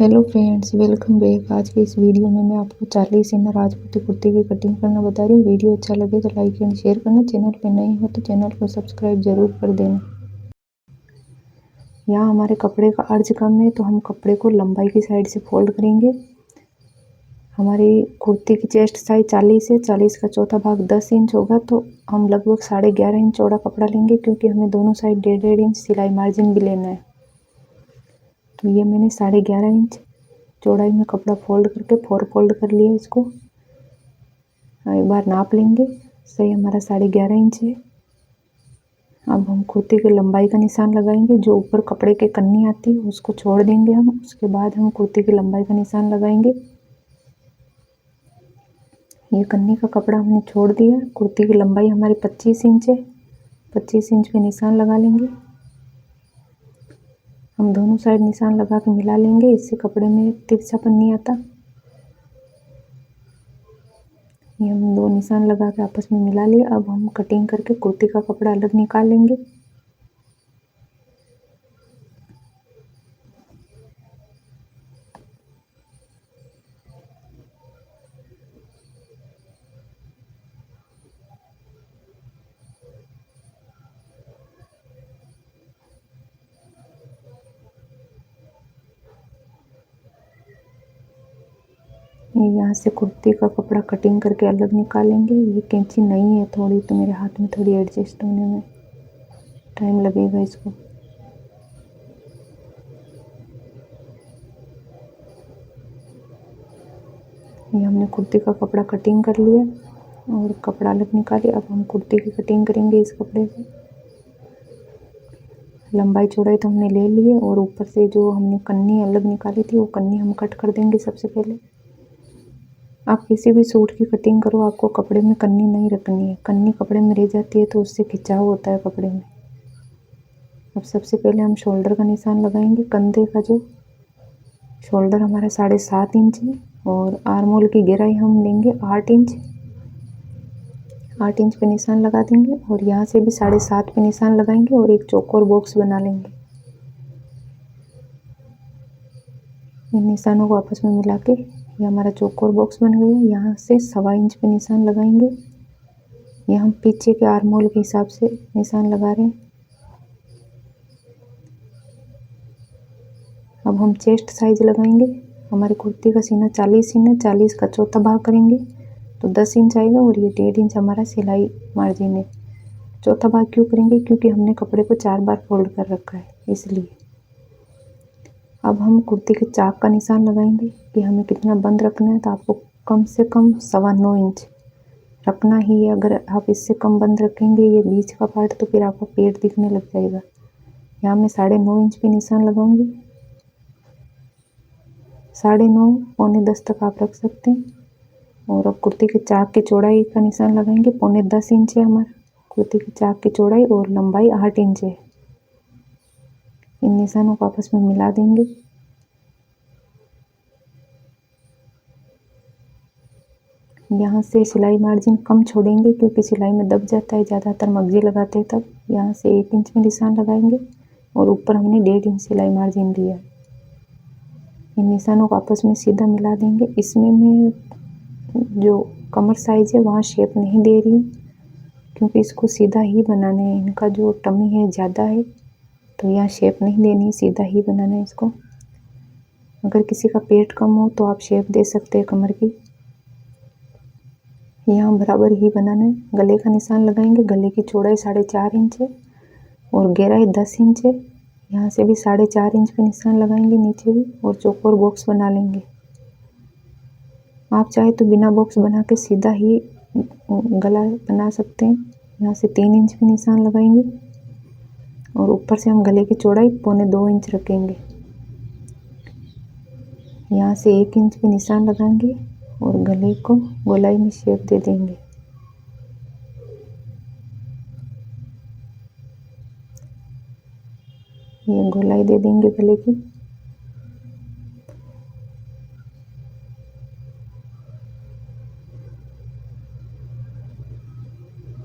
Hello friends, welcome back. आज की इस वीडियो में मैं आपको 40 इनर राजपूती कुर्ती की कटिंग करना बता रही हूँ। वीडियो अच्छा लगे तो लाइक एंड शेयर करना। चैनल पे नए हो तो चैनल को सब्सक्राइब जरूर कर देना। यहाँ हमारे कपड़े का अर्ज कम है तो हम कपड़े को लंबाई की साइड से फोल्ड करेंगे। हमारी कुर्ती की चेस्ट साइज 40 है। 40 का चौथा भाग 10 इंच होगा तो हम लगभग 11.5 इंच चौड़ा कपड़ा लेंगे, क्योंकि हमें दोनों साइड 1.5 इंच सिलाई मार्जिन भी लेना है। तो ये मैंने 11.5 इंच चौड़ाई में कपड़ा फोल्ड करके 4 फोल्ड कर लिया। इसको एक बार नाप लेंगे। सही हमारा 11.5 इंच है। अब हम कुर्ती की लंबाई का निशान लगाएंगे। जो ऊपर कपड़े के कन्नी आती है उसको छोड़ देंगे हम। उसके बाद हम कुर्ती की लंबाई का निशान लगाएंगे। ये कन्नी का कपड़ा हमने छोड़ दिया। कुर्ती की लंबाई हमारी 25 इंच है। 25 इंच पे निशान लगा लेंगे। हम दोनों साइड निशान लगा के मिला लेंगे, इससे कपड़े में तिरछापन नहीं आता। ये हम दो निशान लगा के आपस में मिला लिया। अब हम कटिंग करके कुर्ती का कपड़ा अलग निकाल लेंगे। यहाँ से कुर्ती का कपड़ा कटिंग करके अलग निकालेंगे। ये कैंची नई है थोड़ी, तो मेरे हाथ में थोड़ी एडजस्ट होने में टाइम लगेगा इसको। ये हमने कुर्ती का कपड़ा कटिंग कर लिया और कपड़ा अलग निकाले। अब हम कुर्ती की कटिंग करेंगे इस कपड़े से। लंबाई चौड़ाई तो हमने ले ली है और ऊपर से जो हमने कन्नी अलग निकाली थी वो कन्नी हम कट कर देंगे सबसे पहले। आप किसी भी सूट की कटिंग करो, आपको कपड़े में कन्नी नहीं रखनी है। कन्नी कपड़े में रह जाती है तो उससे खिंचाव होता है कपड़े में। अब सबसे पहले हम शोल्डर का निशान लगाएंगे। कंधे का जो शोल्डर हमारा 7.5 इंच है और आर्म होल की गहराई हम लेंगे 8 इंच। 8 इंच पे निशान लगा देंगे और यहाँ से भी 7.5 पे निशान लगाएंगे और एक चौकोर बॉक्स बना लेंगे। इन निशानों को आपस में मिला के ये हमारा चौकोर बॉक्स बन गया। यहाँ से 1.25 इंच पे निशान लगाएंगे। ये हम पीछे के आर्म होल के हिसाब से निशान लगा रहे हैं। अब हम चेस्ट साइज लगाएंगे। हमारी कुर्ती का सीना 40 इंच है। 40 का चौथा भाग करेंगे तो 10 इंच आएगा और ये 1.5 इंच हमारा सिलाई मार्जिन है। चौथा भाग क्यों करेंगे? क्योंकि हमने कपड़े को 4 बार फोल्ड कर रखा है, इसलिए। अब हम कुर्ती के चाक का निशान लगाएंगे कि हमें कितना बंद रखना है। तो आपको कम से कम 9.25 इंच रखना ही है। अगर आप इससे कम बंद रखेंगे ये बीच का पार्ट, तो फिर आपका पेट दिखने लग जाएगा। यहाँ मैं 9.5 इंच पे निशान लगाऊंगी। 9.5 पौने 10 तक आप रख सकते हैं। और अब कुर्ती के चाक की चौड़ाई का निशान लगाएंगे। पौने 10 इंच है हमारा कुर्ती के चाक की चौड़ाई और लंबाई 8 इंच है। इन निशानों को आपस में मिला देंगे। यहाँ से सिलाई मार्जिन कम छोड़ेंगे क्योंकि सिलाई में दब जाता है, ज़्यादातर मगजी लगाते हैं तब। यहाँ से 1 इंच में निशान लगाएंगे और ऊपर हमने 1.5 इंच सिलाई मार्जिन दिया है। इन निशानों को आपस में सीधा मिला देंगे। इसमें मैं जो कमर साइज है वहाँ शेप नहीं दे रही हूँ क्योंकि इसको सीधा ही बनाना है। इनका जो टमी है ज़्यादा है तो यहाँ शेप नहीं देनी है, सीधा ही बनाना है इसको। अगर किसी का पेट कम हो तो आप शेप दे सकते हैं कमर की। यहाँ बराबर ही बनाना है। गले का निशान लगाएंगे। गले की चौड़ाई 4.5 इंच है और गहराई 10 इंच है। यहाँ से भी 4.5 इंच पे निशान लगाएंगे नीचे भी और चौकोर बॉक्स बना लेंगे। आप चाहे तो बिना बॉक्स बना के सीधा ही गला बना सकते हैं। यहाँ से 3 इंच पे निशान लगाएंगे और ऊपर से हम गले की चौड़ाई पौने 2 इंच रखेंगे। यहाँ से 1 इंच पे निशान लगाएंगे और गले को गोलाई में शेप दे देंगे। ये गोलाई दे देंगे गले की।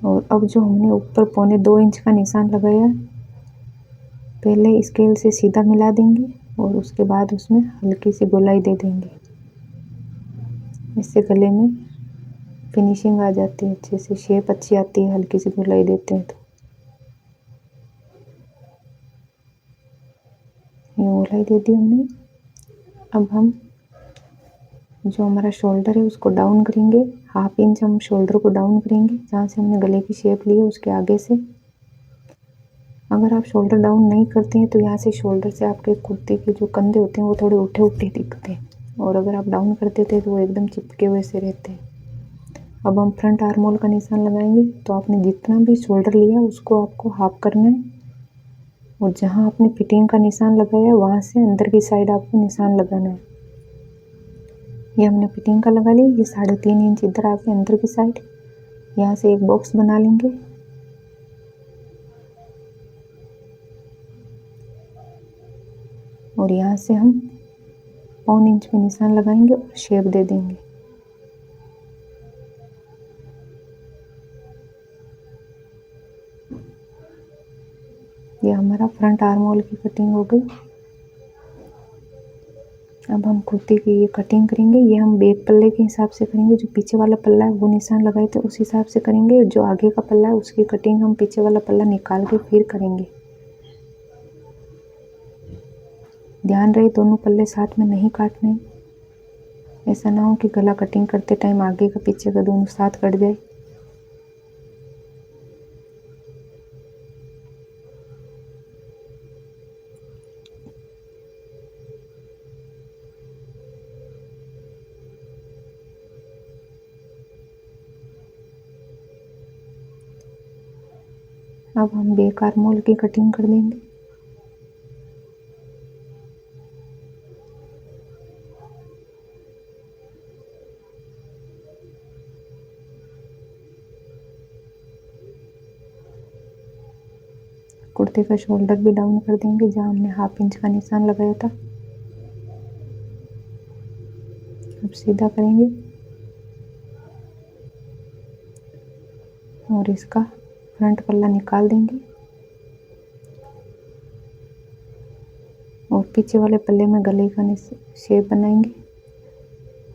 और अब जो हमने ऊपर पौने 2 इंच का निशान लगाया, पहले स्केल से सीधा मिला देंगे और उसके बाद उसमें हल्की सी गोलाई दे देंगे। इससे गले में फिनिशिंग आ जाती है, अच्छे से शेप अच्छी आती है हल्की सी गोलाई देते हैं तो। ये गोलाई दे दी हमने। अब हम जो हमारा शोल्डर है उसको डाउन करेंगे, 1/2 इंच हम शोल्डर को डाउन करेंगे जहाँ से हमने गले की शेप ली है उसके आगे से। अगर आप शोल्डर डाउन नहीं करते हैं तो यहाँ से शोल्डर से आपके कुर्ते के जो कंधे होते हैं वो थोड़े उठे उठे दिखते हैं, और अगर आप डाउन कर देते हैं तो वो एकदम चिपके हुए से रहते हैं। अब हम फ्रंट आर्म होल का निशान लगाएंगे, तो आपने जितना भी शोल्डर लिया उसको आपको हाफ करना है, और जहाँ आपने फिटिंग का निशान लगाया वहाँ से अंदर की साइड आपको निशान लगाना है। ये हमने फिटिंग का लगा लिया। ये 3.5 इंच इधर आके अंदर की साइड, यहाँ से एक बॉक्स बना लेंगे। और यहाँ से हम 1/4 इंच पे निशान लगाएंगे और शेप दे देंगे। ये हमारा फ्रंट आर्म होल की कटिंग हो गई। अब हम कुर्ती की ये कटिंग करेंगे। ये हम बैक पल्ले के हिसाब से करेंगे, जो पीछे वाला पल्ला है वो निशान लगाए थे उस हिसाब से करेंगे। जो आगे का पल्ला है उसकी कटिंग हम पीछे वाला पल्ला निकाल के फिर करेंगे। ध्यान रहे दोनों पल्ले साथ में नहीं काटने, ऐसा ना हो कि गला कटिंग करते टाइम आगे का पीछे का दोनों साथ कट जाए। अब हम बैक आर्म होल की कटिंग कर देंगे। कुर्ते का शोल्डर भी डाउन कर देंगे जहाँ हमने 1/2 इंच का निशान लगाया था। अब सीधा करेंगे और इसका फ्रंट पल्ला निकाल देंगे, और पीछे वाले पल्ले में गले का शेप बनाएंगे।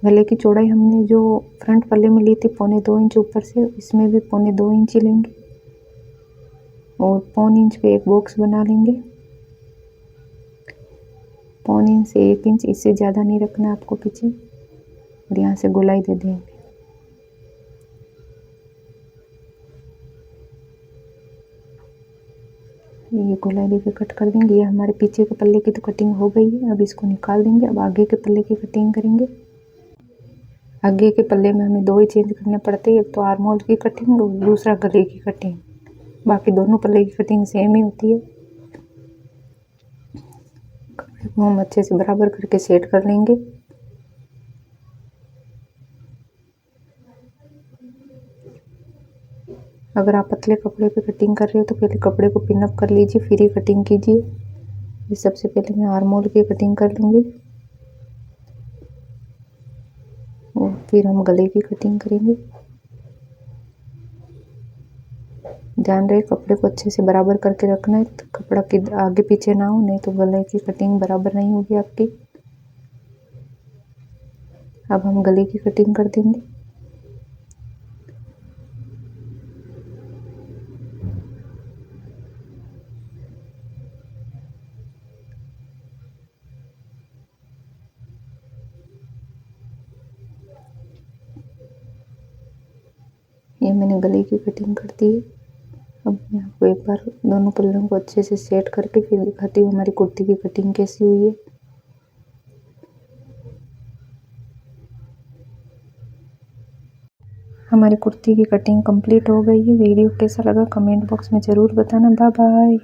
गले की चौड़ाई हमने जो फ्रंट पल्ले में ली थी 1.25 इंच ऊपर से, इसमें भी 1.25 इंच ही लेंगे, और 1.25 इंच पे एक बॉक्स बना लेंगे। 1.25 इंच से 1 इंच, इससे ज़्यादा नहीं रखना आपको पीछे, और यहाँ से गोलाई दे देंगे। ये गोलाई देके कट कर देंगे। ये हमारे पीछे के पल्ले की तो कटिंग हो गई है, अब इसको निकाल देंगे। अब आगे के पल्ले की कटिंग करेंगे। आगे के पल्ले में हमें 2 ही चेंज करने पड़ते हैं, एक तो आर्म होल की कटिंग और दूसरा गले की कटिंग। बाकी दोनों पल्ले की कटिंग सेम ही होती है। कपड़े को हम अच्छे से बराबर करके सेट कर लेंगे। अगर आप पतले कपड़े पे कटिंग कर रहे हो तो पहले कपड़े को पिन अप कर लीजिए, फिर ही कटिंग कीजिए। ये सबसे पहले मैं आर्म होल की कटिंग कर लूँगी, और फिर हम गले की कटिंग करेंगे। ध्यान रहे कपड़े को अच्छे से बराबर करके रखना है, तो कपड़ा के आगे पीछे ना हो, नहीं तो गले की कटिंग बराबर नहीं होगी आपकी। अब हम गले की कटिंग कर देंगे। ये मैंने गले की कटिंग कर दी है। अब मैं आपको एक बार दोनों पल्लों को अच्छे से सेट करके फिर दिखाती हूँ हमारी कुर्ती की कटिंग कैसी हुई है। हमारी कुर्ती की कटिंग कंप्लीट हो गई है। वीडियो कैसा लगा कमेंट बॉक्स में ज़रूर बताना। Bye bye.